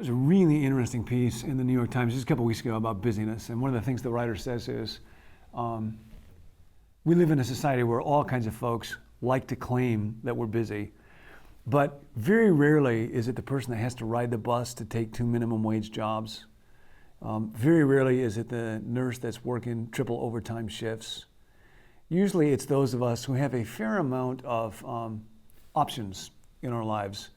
There's a really interesting piece in the New York Times just a couple weeks ago about busyness. And one of the things the writer says is, we live in a society where all kinds of folks like to claim that we're busy, but very rarely is it the person that has to ride the bus to take 2 minimum wage jobs. Very rarely is it the nurse that's working triple overtime shifts. Usually it's those of us who have a fair amount of options in our lives.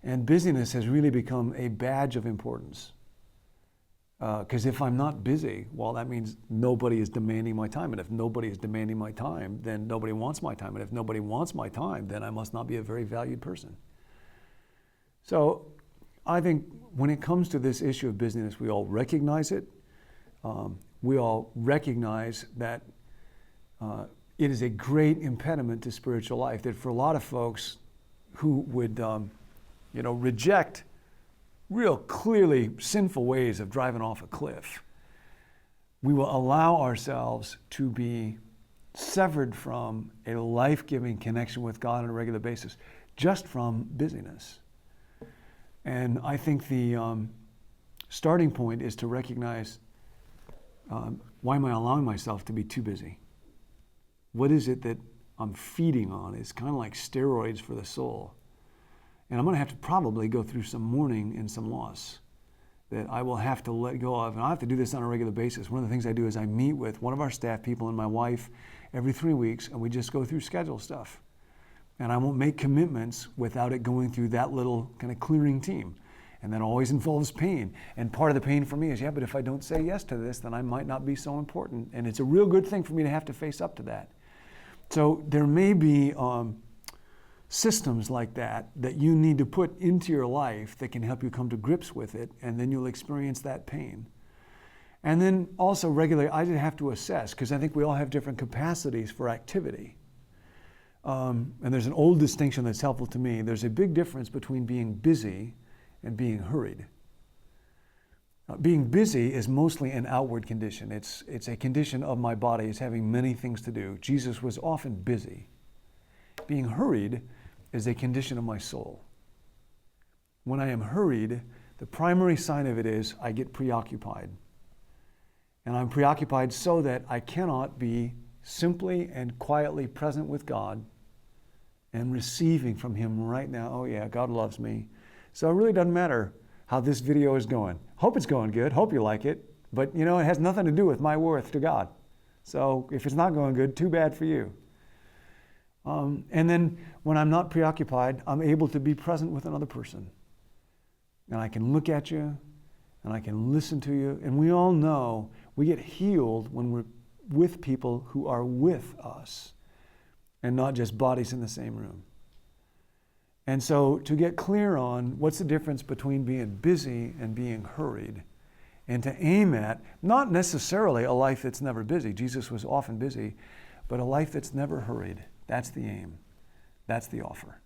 And busyness has really become a badge of importance. Because if I'm not busy, well, that means nobody is demanding my time. And if nobody is demanding my time, then nobody wants my time. And if nobody wants my time, then I must not be a very valued person. So I think when it comes to this issue of busyness, we all recognize it. We all recognize that it is a great impediment to spiritual life, that for a lot of folks who would reject real clearly sinful ways of driving off a cliff, we will allow ourselves to be severed from a life-giving connection with God on a regular basis just from busyness. And I think the starting point is to recognize, why am I allowing myself to be too busy? What is it that I'm feeding on? It's kind of like steroids for the soul. And I'm going to have to probably go through some mourning and some loss that I will have to let go of. And I have to do this on a regular basis. One of the things I do is I meet with one of our staff people and my wife every 3 weeks, and we just go through schedule stuff. And I won't make commitments without it going through that little kind of clearing team. And that always involves pain. And part of the pain for me is, but if I don't say yes to this, then I might not be so important. And it's a real good thing for me to have to face up to that. So there may be systems like that you need to put into your life that can help you come to grips with it, and then you'll experience that pain. And then also regularly, I just have to assess, because I think we all have different capacities for activity. And there's an old distinction that's helpful to me. There's a big difference between being busy and being hurried. Being busy is mostly an outward condition. It's a condition of my body. It's having many things to do. Jesus was often busy. Being hurried is a condition of my soul. When I am hurried, the primary sign of it is I get preoccupied. And I'm preoccupied so that I cannot be simply and quietly present with God and receiving from Him right now. Oh yeah, God loves me. So it really doesn't matter how this video is going. Hope it's going good, hope you like it, but it has nothing to do with my worth to God. So if it's not going good, too bad for you. And then when I'm not preoccupied, I'm able to be present with another person. And I can look at you, and I can listen to you. And we all know we get healed when we're with people who are with us and not just bodies in the same room. And so to get clear on what's the difference between being busy and being hurried, and to aim at not necessarily a life that's never busy. Jesus was often busy, but a life that's never hurried. That's the aim. That's the offer.